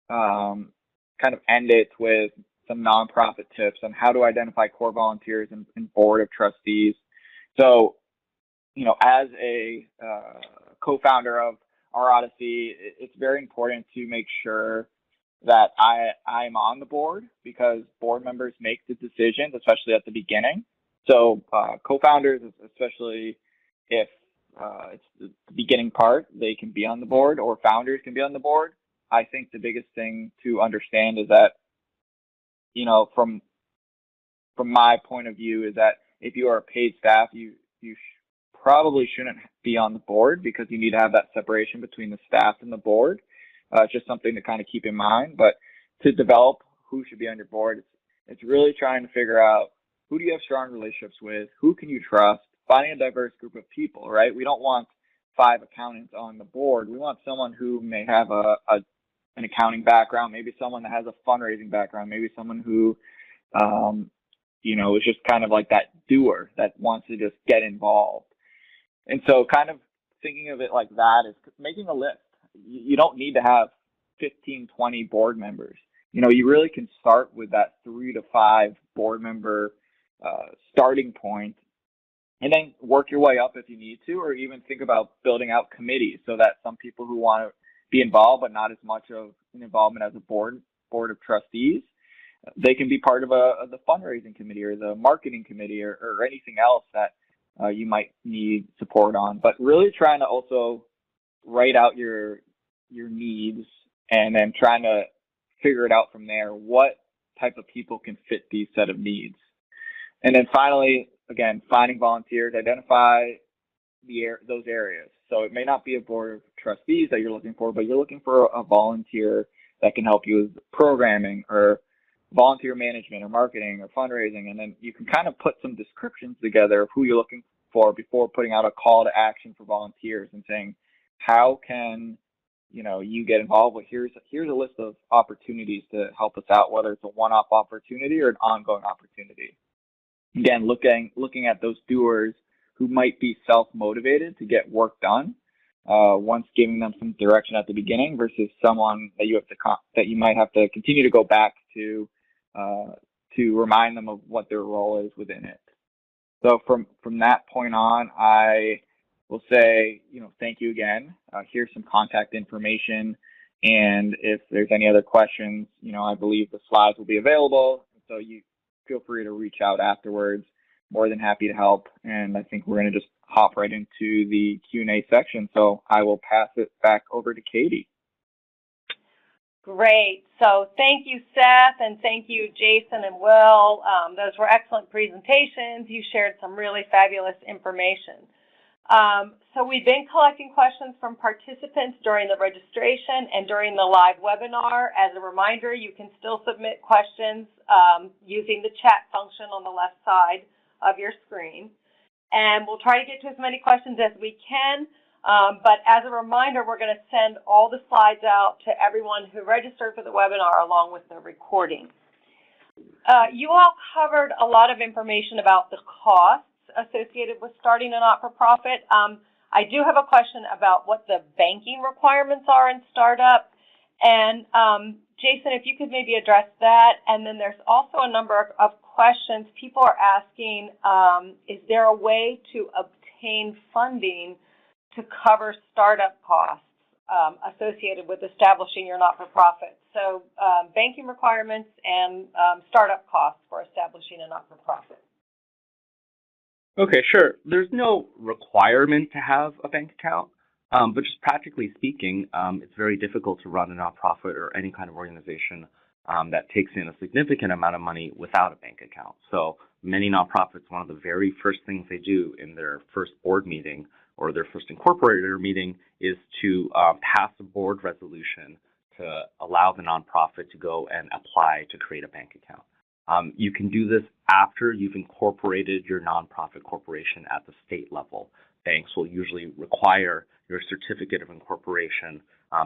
kind of end it with some nonprofit tips on how to identify core volunteers and board of trustees. So, as a co-founder of our Odyssey, it's very important to make sure that I'm on the board, because board members make the decisions, especially at the beginning. So co-founders, especially if it's the beginning part, they can be on the board, or founders can be on the board. I think the biggest thing to understand is that, from my point of view, is that if you are a paid staff, you probably shouldn't be on the board, because you need to have that separation between the staff and the board. It's just something to kind of keep in mind. But to develop who should be on your board, it's really trying to figure out who do you have strong relationships with, who can you trust, finding a diverse group of people, right? We don't want 5 accountants on the board. We want someone who may have an accounting background, maybe someone that has a fundraising background, maybe someone who, is just kind of like that doer that wants to just get involved. And so kind of thinking of it like that is making a list. You don't need to have 15, 20 board members. You really can start with that 3 to 5 board member starting point, and then work your way up if you need to, or even think about building out committees so that some people who want to be involved but not as much of an involvement as a board of trustees, they can be part of the fundraising committee or the marketing committee or anything else that you might need support on. But really trying to also write out your needs, and then trying to figure it out from there, what type of people can fit these set of needs. And then finally, again, finding volunteers, identify those areas. So it may not be a board of trustees that you're looking for, but you're looking for a volunteer that can help you with programming or volunteer management or marketing or fundraising, and then you can kind of put some descriptions together of who you're looking for before putting out a call to action for volunteers and saying, how can you get involved with, here's a list of opportunities to help us out, whether it's a one-off opportunity or an ongoing opportunity. Again, looking at those doers who might be self-motivated to get work done, once giving them some direction at the beginning versus someone that you might have to continue to go back to remind them of what their role is within it. So from that point on, I will say, thank you again. Here's some contact information, and if there's any other questions, I believe the slides will be available. So you feel free to reach out afterwards. More than happy to help, and I think we're going to just hop right into the Q&A section. So I will pass it back over to Katie. Great. So thank you, Seth, and thank you, Jason and Will. Those were excellent presentations. You shared some really fabulous information. So we've been collecting questions from participants during the registration and during the live webinar. As a reminder, you can still submit questions using the chat function on the left side of your screen. And we'll try to get to as many questions as we can. But as a reminder, we're going to send all the slides out to everyone who registered for the webinar along with the recording. You all covered a lot of information about the costs associated with starting a not-for-profit. I do have a question about what the banking requirements are in startup. And Jason, if you could maybe address that. And then there's also a number of questions. People are asking, is there a way to obtain funding to cover startup costs associated with establishing your not-for-profit? So banking requirements and startup costs for establishing a not-for-profit. Okay, sure. There's no requirement to have a bank account, but just practically speaking, it's very difficult to run a nonprofit or any kind of organization that takes in a significant amount of money without a bank account. So many nonprofits, one of the very first things they do in their first board meeting or their first incorporator meeting is to pass a board resolution to allow the nonprofit to go and apply to create a bank account. You can do this after you've incorporated your nonprofit corporation at the state level. Banks will usually require your certificate of incorporation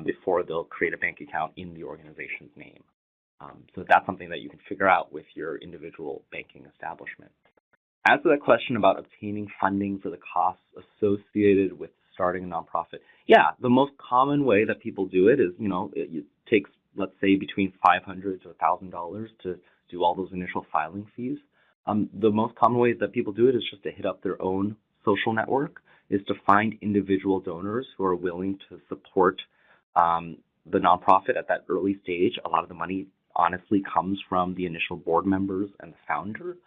before they'll create a bank account in the organization's name. So that's something that you can figure out with your individual banking establishment. As to that question about obtaining funding for the costs associated with starting a nonprofit, yeah, the most common way that people do it is, it takes, let's say, between $500 to $1,000 to do all those initial filing fees. The most common way that people do it is just to hit up their own social network, is to find individual donors who are willing to support the nonprofit at that early stage. A lot of the money honestly comes from the initial board members and the founder.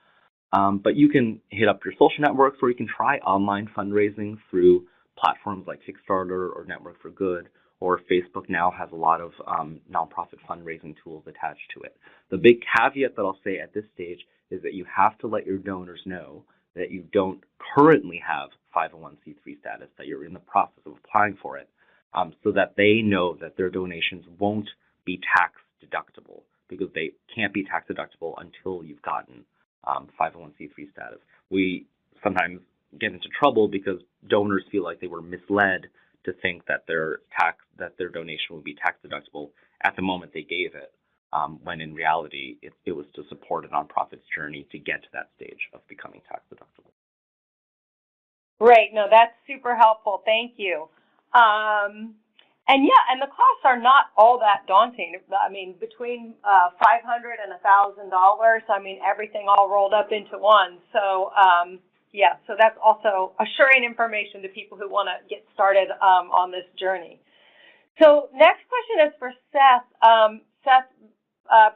But you can hit up your social networks, or you can try online fundraising through platforms like Kickstarter or Network for Good, or Facebook now has a lot of nonprofit fundraising tools attached to it. The big caveat that I'll say at this stage is that you have to let your donors know that you don't currently have 501c3 status, that you're in the process of applying for it, so that they know that their donations won't be tax deductible, because they can't be tax deductible until you've gotten 501c3 status. We sometimes get into trouble because donors feel like they were misled to think that their donation would be tax deductible at the moment they gave it, when in reality it was to support a nonprofit's journey to get to that stage of becoming tax deductible. Great. No, that's super helpful. Thank you. And the costs are not all that daunting. I mean, between $500 and $1,000, I mean, everything all rolled up into one. So, so that's also assuring information to people who want to get started on this journey. So next question is for Seth. Seth,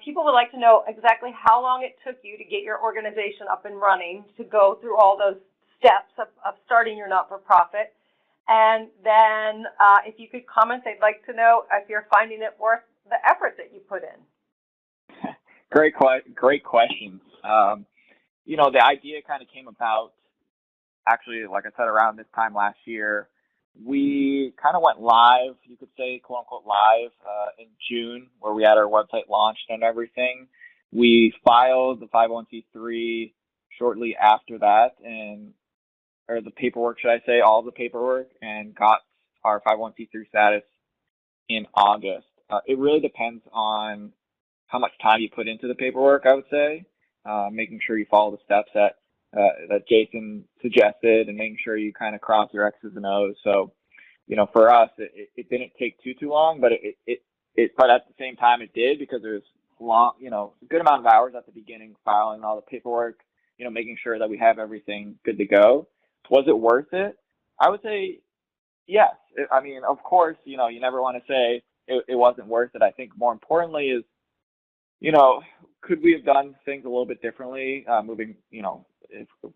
people would like to know exactly how long it took you to get your organization up and running, to go through all those steps of starting your not-for-profit. And then if you could comment, they'd like to know if you're finding it worth the effort that you put in. Great questions. The idea kind of came about, actually, like I said, around this time last year. We kind of went live, you could say, quote unquote, live in June, where we had our website launched and everything. We filed the 501c3 shortly after that, or the paperwork, should I say, all the paperwork, and got our 501c3 status in August. It really depends on how much time you put into the paperwork, I would say, making sure you follow the steps that Jason suggested and making sure you kind of cross your X's and O's. So, for us, it didn't take too long, but but at the same time it did, because there's a good amount of hours at the beginning filing all the paperwork, making sure that we have everything good to go. Was it worth it? I would say yes. I mean, of course, you never want to say it wasn't worth it. I think more importantly is, could we have done things a little bit differently,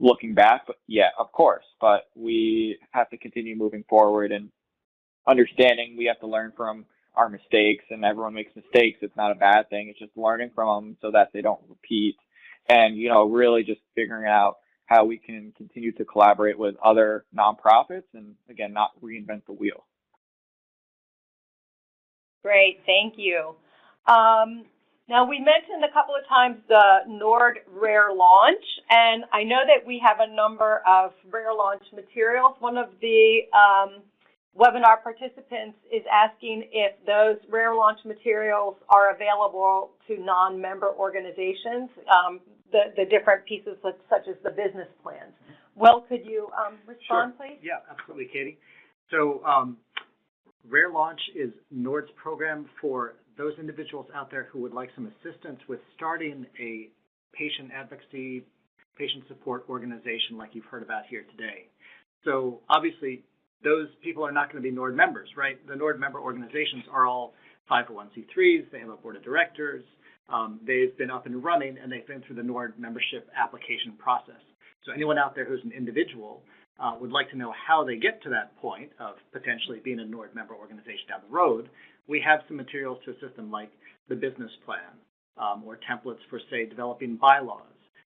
looking back? But yeah, of course. But we have to continue moving forward and understanding we have to learn from our mistakes, and everyone makes mistakes. It's not a bad thing. It's just learning from them so that they don't repeat, and, really just figuring out how we can continue to collaborate with other nonprofits and, again, not reinvent the wheel. Great, thank you. Now, we mentioned a couple of times the NORD Rare Launch, and I know that we have a number of Rare Launch materials. One of the webinar participants is asking if those Rare Launch materials are available to non-member organizations, the different pieces such as the business plans. Will, could you respond, Sure. please? Yeah, absolutely, Katie. So Rare Launch is NORD's program for those individuals out there who would like some assistance with starting a patient advocacy, patient support organization like you've heard about here today. So obviously, those people are not going to be NORD members, right? The NORD member organizations are all 501c3s. They have a board of directors. They've been up and running, and they've been through the NORD membership application process. So anyone out there who's an individual would like to know how they get to that point of potentially being a NORD member organization down the road, we have some materials to assist them, like the business plan or templates for, say, developing bylaws.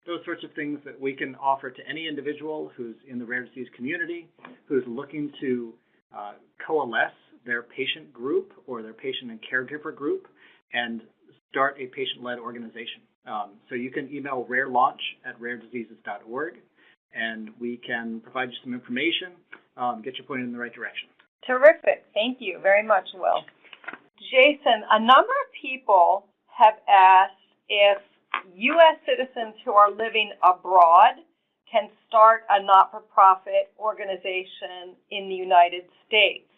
Those sorts of things that we can offer to any individual who's in the rare disease community, who's looking to coalesce their patient group or their patient and caregiver group and start a patient-led organization. So you can email rarelaunch@rarediseases.org, and we can provide you some information, get you pointed in the right direction. Terrific. Thank you very much, Will. Jason, a number of people have asked if U.S. citizens who are living abroad can start a not-for-profit organization in the United States.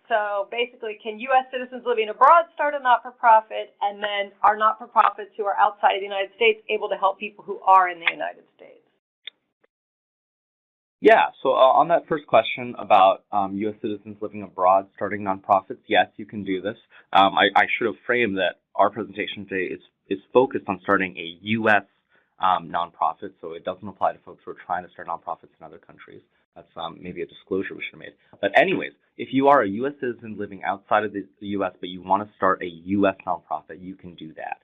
So basically, can U.S. citizens living abroad start a not-for-profit, and then are not-for-profits who are outside of the United States able to help people who are in the United States? Yeah, so on that first question about U.S. citizens living abroad starting nonprofits, yes, you can do this. I should have framed that our presentation today is focused on starting a U.S. nonprofit, so it doesn't apply to folks who are trying to start nonprofits in other countries. That's maybe a disclosure we should have made. But anyways, if you are a U.S. citizen living outside of the U.S. but you want to start a U.S. nonprofit, you can do that.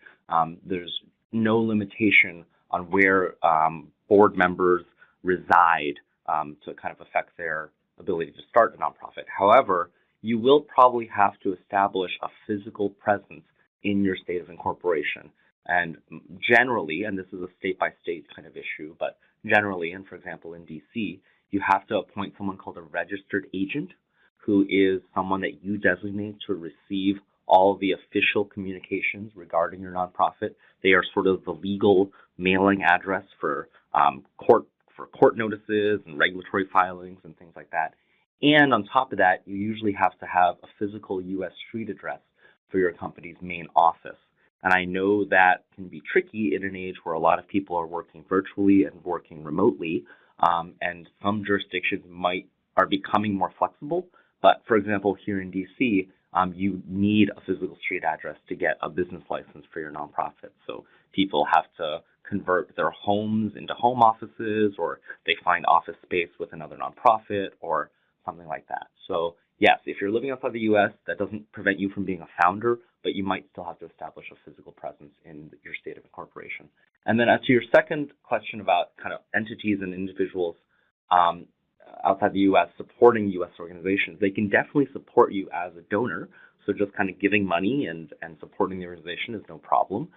There's no limitation on where board members reside to kind of affect their ability to start a nonprofit. However, you will probably have to establish a physical presence in your state of incorporation. And generally, and this is a state-by-state kind of issue, but generally, and for example in D.C., you have to appoint someone called a registered agent, who is someone that you designate to receive all of the official communications regarding your nonprofit. They are sort of the legal mailing address for court notices and regulatory filings and things like that. And on top of that, you usually have to have a physical U.S. street address for your company's main office. And I know that can be tricky in an age where a lot of people are working virtually and working remotely, and some jurisdictions are becoming more flexible. But for example, here in D.C., you need a physical street address to get a business license for your nonprofit. So people have to convert their homes into home offices, or they find office space with another nonprofit or something like that. So yes, if you're living outside the U.S., that doesn't prevent you from being a founder, but you might still have to establish a physical presence in your state of incorporation. And then as to your second question about kind of entities and individuals outside the U.S. supporting U.S. organizations, they can definitely support you as a donor. So just kind of giving money and supporting the organization is no problem.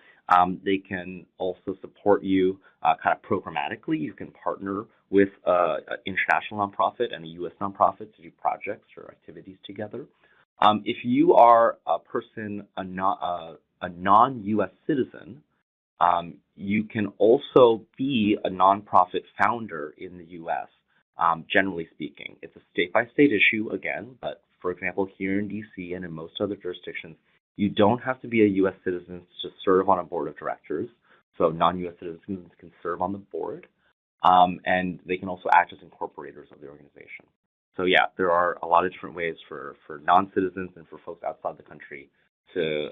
They can also support you kind of programmatically. You can partner with an international nonprofit and a U.S. nonprofit to do projects or activities together. If you are a person, a non-U.S. citizen, you can also be a nonprofit founder in the U.S., generally speaking. It's a state-by-state issue, again, but for example, here in D.C. and in most other jurisdictions, you don't have to be a U.S. citizen to serve on a board of directors. So non-U.S. citizens can serve on the board, and they can also act as incorporators of the organization. So yeah, there are a lot of different ways for non-citizens and for folks outside the country to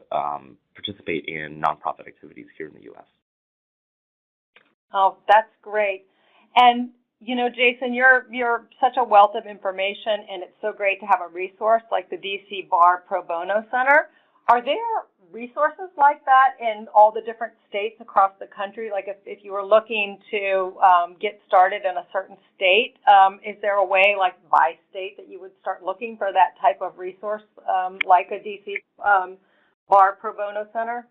participate in nonprofit activities here in the U.S. Oh, that's great. And you know, Jason, you're such a wealth of information, and it's so great to have a resource like the DC Bar Pro Bono Center. Are there resources like that in all the different states across the country? Like if you were looking to get started in a certain state, is there a way, like by state, that you would start looking for that type of resource, like a DC Bar Pro Bono Center?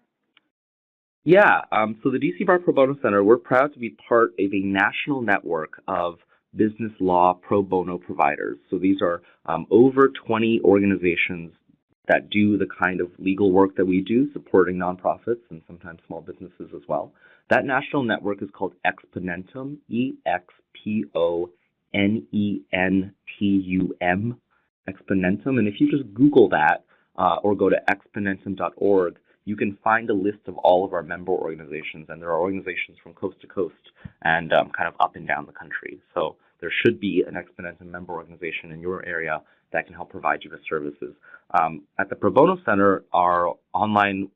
Yeah, so the DC Bar Pro Bono Center, we're proud to be part of a national network of business law pro bono providers. So these are over 20 organizations that do the kind of legal work that we do, supporting nonprofits and sometimes small businesses as well. That national network is called Exponentum, EXPONENTUM, Exponentum. And if you just Google that or go to exponentum.org, you can find a list of all of our member organizations, and there are organizations from coast to coast and kind of up and down the country. So there should be an Exponentum member organization in your area that can help provide you with services. At the Pro Bono Center, our online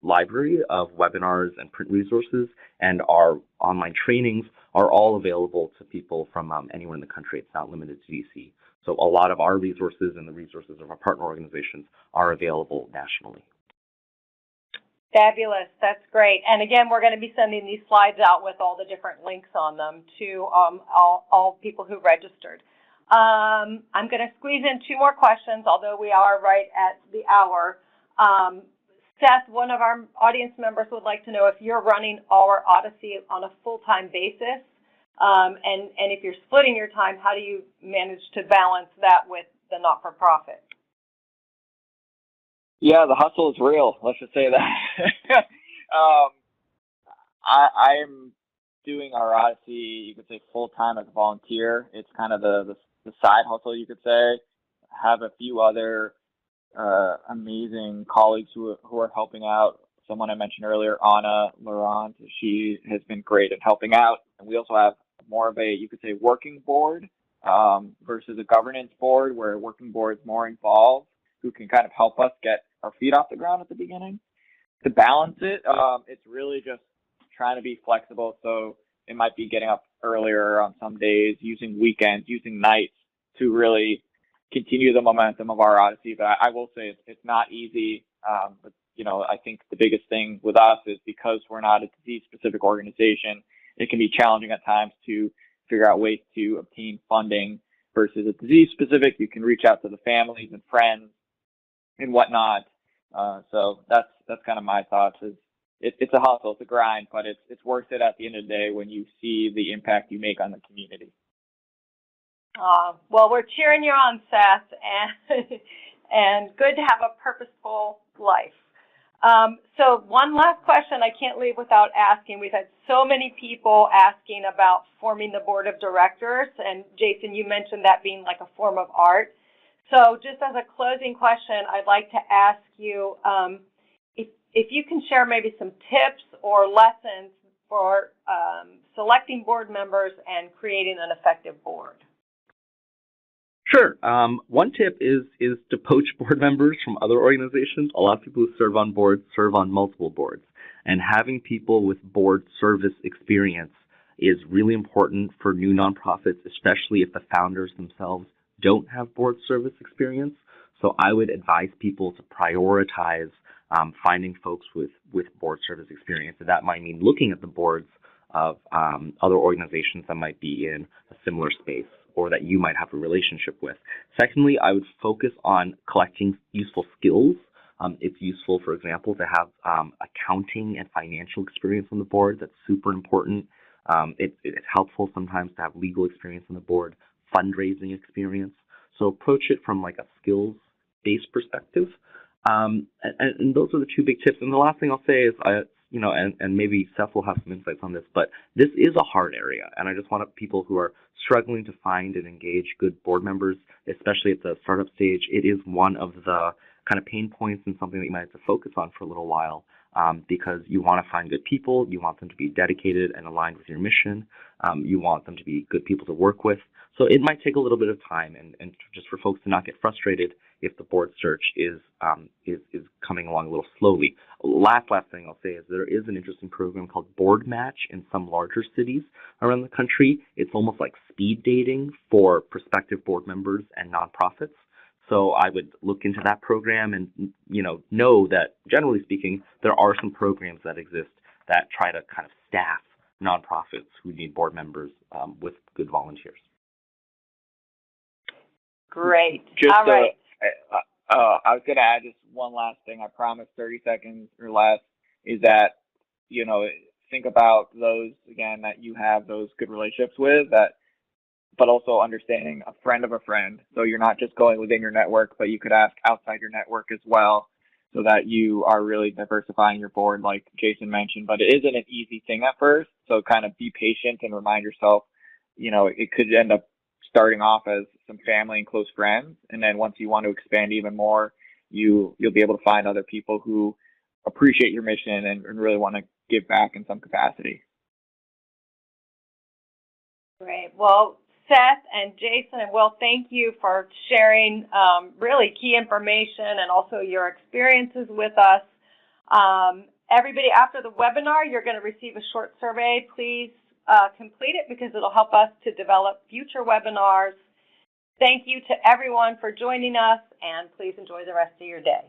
library of webinars and print resources and our online trainings are all available to people from anywhere in the country. It's not limited to DC. So a lot of our resources and the resources of our partner organizations are available nationally. Fabulous. That's great. And again, we're going to be sending these slides out with all the different links on them to all people who registered. I'm going to squeeze in two more questions, although we are right at the hour. Seth, one of our audience members would like to know if you're running our Odyssey on a full-time basis, and if you're splitting your time, how do you manage to balance that with the not-for-profit? Yeah, the hustle is real. Let's just say that. I'm doing our Odyssey, you could say, full-time as a volunteer. It's kind of the side hustle, you could say. I have a few other amazing colleagues who are helping out. Someone I mentioned earlier, Anna Laurent, she has been great at helping out. And we also have more of a, you could say, working board versus a governance board, where a working board is more involved, who can kind of help us get our feet off the ground at the beginning. To balance it, it's really just trying to be flexible. So it might be getting up earlier on some days, using weekends, using nights to really continue the momentum of our Odyssey. But I will say it's not easy. But, you know, I think the biggest thing with us is because we're not a disease-specific organization, it can be challenging at times to figure out ways to obtain funding versus a disease-specific. You can reach out to the families and friends and whatnot. So that's kind of my thoughts. It's a hustle, it's a grind, but it's worth it at the end of the day when you see the impact you make on the community. Well, we're cheering you on, Seth, and good to have a purposeful life. So one last question I can't leave without asking. We've had so many people asking about forming the board of directors, and Jason, you mentioned that being like a form of art. So just as a closing question, I'd like to ask you if you can share maybe some tips or lessons for selecting board members and creating an effective board. Sure. One tip is to poach board members from other organizations. A lot of people who serve on boards serve on multiple boards, and having people with board service experience is really important for new nonprofits, especially if the founders themselves don't have board service experience. So I would advise people to prioritize finding folks with board service experience. And that might mean looking at the boards of other organizations that might be in a similar space. or that you might have a relationship with. Secondly, I would focus on collecting useful skills. It's useful, for example, to have accounting and financial experience on the board. That's super important. It's helpful sometimes to have legal experience on the board, fundraising experience. So approach it from like a skills-based perspective. And those are the two big tips. And the last thing I'll say is, and maybe Seth will have some insights on this, but this is a hard area. And I just want people who are struggling to find and engage good board members, especially at the startup stage. It is one of the kind of pain points and something that you might have to focus on for a little while, because you want to find good people. You want them to be dedicated and aligned with your mission. You want them to be good people to work with. So it might take a little bit of time, and just for folks to not get frustrated if the board search is coming along a little slowly. Last thing I'll say is there is an interesting program called Board Match in some larger cities around the country. It's almost like speed dating for prospective board members and nonprofits. So I would look into that program and know that, generally speaking, there are some programs that exist that try to kind of staff nonprofits who need board members with good volunteers. Great. Just, all right. I was going to add just one last thing. I promise 30 seconds or less is that, think about those, again, that you have those good relationships with, but also understanding a friend of a friend. So you're not just going within your network, but you could ask outside your network as well, so that you are really diversifying your board, like Jason mentioned. But it isn't an easy thing at first. So kind of be patient and remind yourself, it could end up starting off as some family and close friends. And then once you want to expand even more, you'll be able to find other people who appreciate your mission and really want to give back in some capacity. Great. Well, Seth and Jason and Will, thank you for sharing really key information and also your experiences with us. Everybody, after the webinar, you're going to receive a short survey. Please complete it because it'll help us to develop future webinars. Thank you to everyone for joining us, and please enjoy the rest of your day.